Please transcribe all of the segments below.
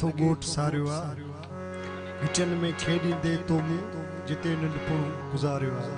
थो ॻोठ सारियो आहे घिचनि में खेॾींदे तो मूं जिते नंढपण गुज़ारियो आहे।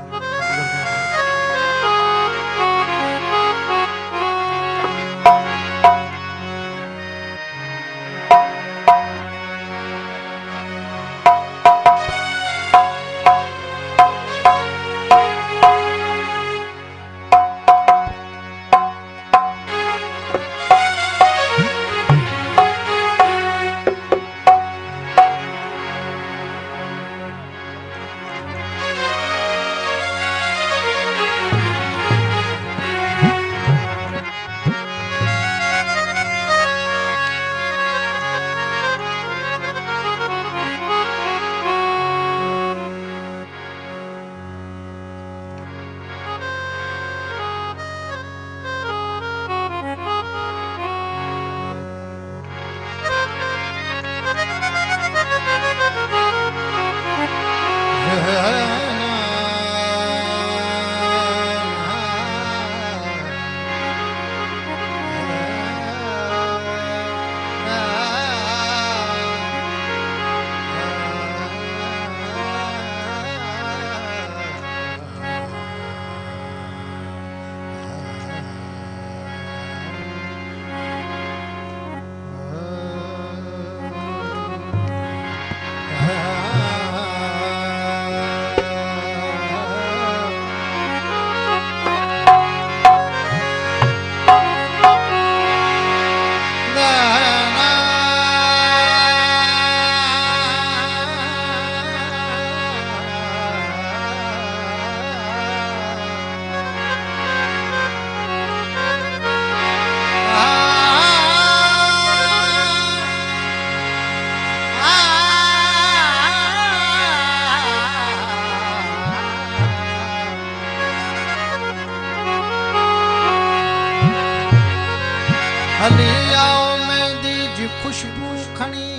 हली आओ मेहंदी जी खुशबू खणी,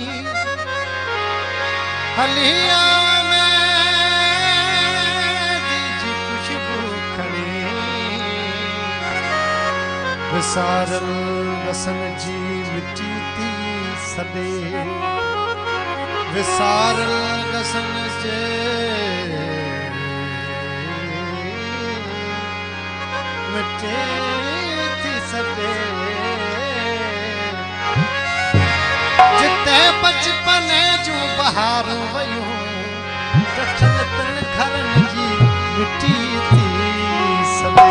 हली आओ मेहंदी जी खुशबू खणी, विसारल वसन जी मिटी थी सॾे, विसारल वसन जे मिटे थी सॾे, जिते बचपन जूं बहारूं वयूं टठल तिन घरनि जी मिटी थी सॾे।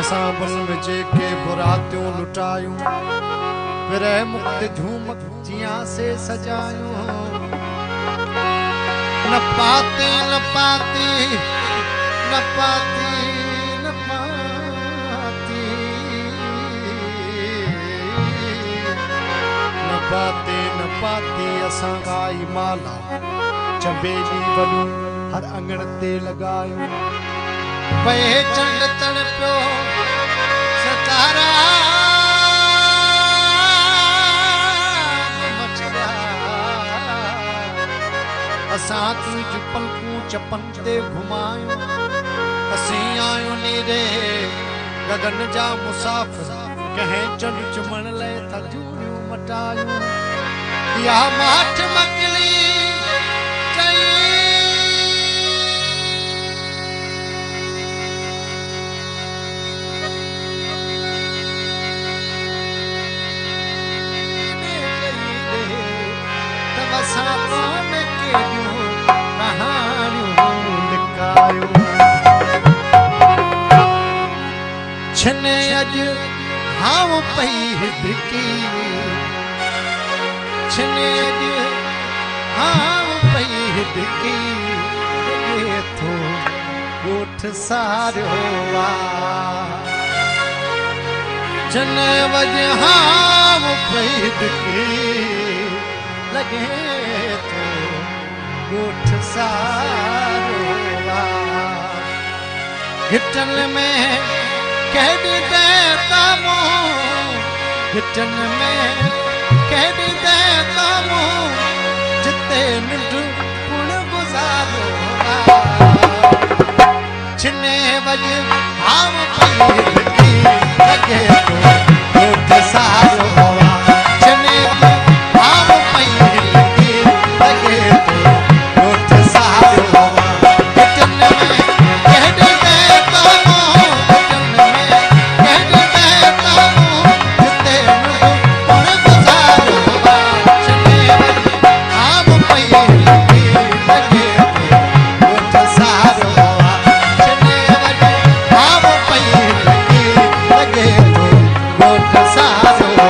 असां बन में जेके बुरातियूं लुटायूं, विरह मुक्त झूम जियां से सजायूं, न पाती न पाती न पाती न पाती न पाती न पाती असां गाई माला चंबेली वॾियूं हर अंगण ते लॻायूं, पे चंड तड़पियो सितारा मचड़ा, असां तुंहिंजूं पलकूं चपन ते घुमायूं, असीं आहियूं नीरे गगन जा मुसाफ़िर, कंहिं चंड चुमण लाइ थधियूं मटायूं, या माठ मकली छने अज हा आव पई हिदकी छने आव पई हिदकी लगे थो ॻोठ सारियो छने वॼे आव पई हिदकी लगे थो ॻोठ सारियो घिटन में केॾी देता मूं घिटन में केॾी देता मूं जिते निंड पुण गुज़ारो छिने वॼे आव पई हिदकी लगे थो ॻोठ सारियो छिने आव पई हिदकी लगे थो ॻोठ सारियो घिटन में केॾी देता मूं घिटन में केॾी देता मूं जिते निंड पुण गुज़ारो छिने वॼे आव पई हिदकी लगे थो ॻोठ सारियो छिने वॼे आव पई हिदकी लगे थो ॻोठ सारियो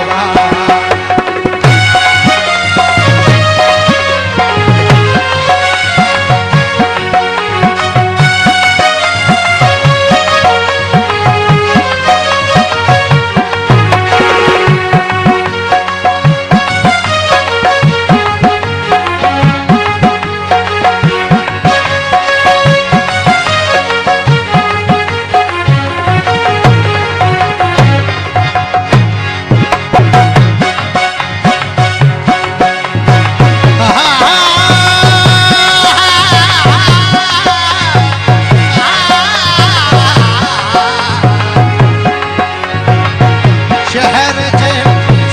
शहर जे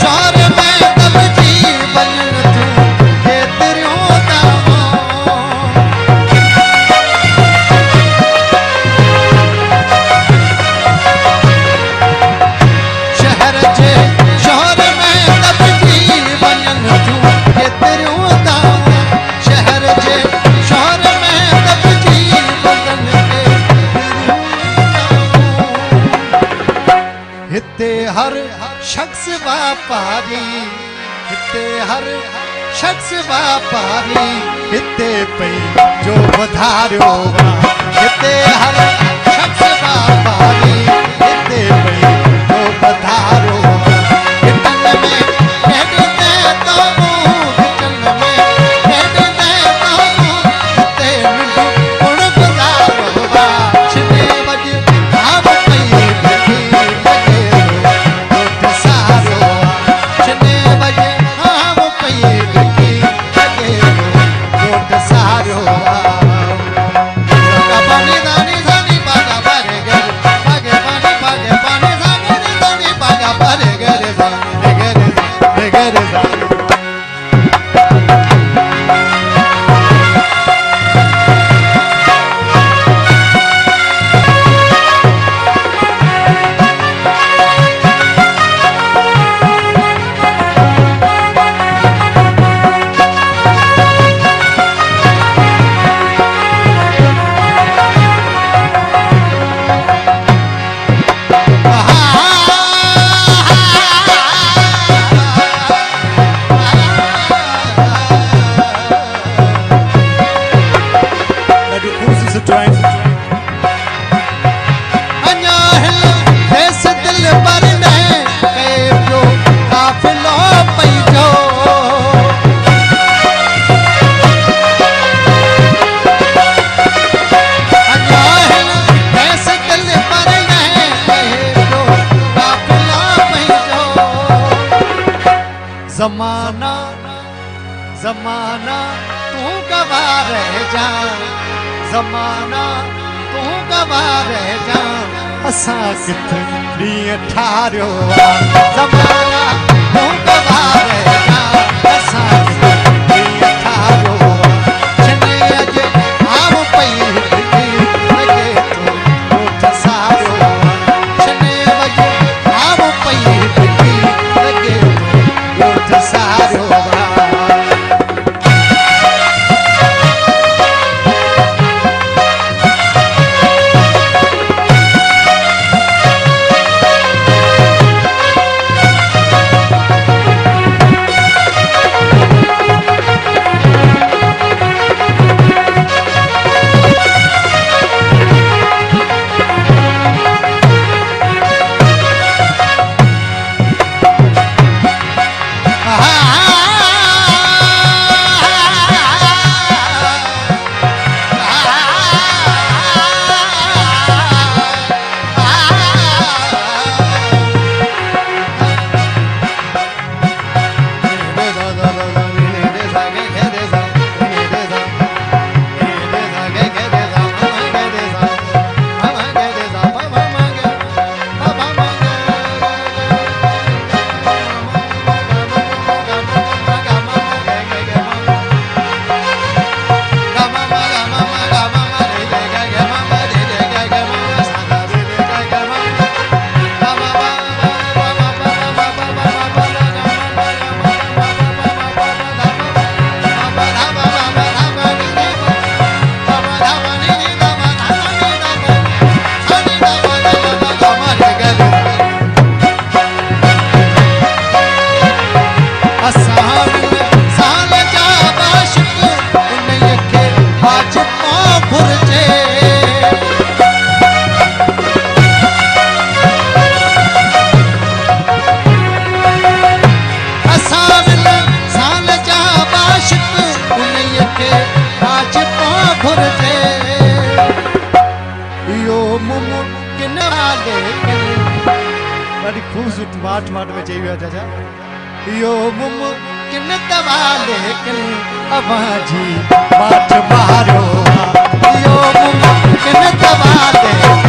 शोर में दॿिजी वञण तूं केतिरियूं दफ़ो शहर जे शोर में दॿिजी वञण तूं केतिरियूं दफ़ो शहर जे शोर में दॿिजी वञण हिते हर शख्स वापारी हिते हर शख्स वापारी हिते पई जो वधारियो हिते हर शख्स वापारी हिते पई जो वधारियो घिटन में केॾी देता मूं घिटन में केॾी देता मूं जिते निंड पुण गुज़ारो छिने वॼे आव पई हिदकी लगे थो ॻोठ सारियो छिने वॼे आव पई हिदकी लगे थो ॻोठ सारियो पानी दानी सानी पागा भरे गर पागे पानी सानी दानी पागा भरे गर सानी गर सानी अञा हिल देस दिल पर न कए पियो काफ़िलो पइजो अञा हिल देस दिल पर न कए पियो काफ़िलो पइजो ज़माना ज़माना तूं गवाह रह जा ज़माना तूं गवाह रह जा असां किथे ॾींहं ठारियो ज़माना तूं गवाह रह जा असां किथे ॾींहं ठारियो छिने अॼु आव पई हिदकी लगे थो ॻोठ सारियो छिने वॼे आव पई हिदकी लगे थो ॻोठ सारियो खूब सुठ वाट वाट में चाहिए चाचा यो मुमकिन तवा लेकिन अबाजी बाट मारो यो मुमकिन तवा लेकिन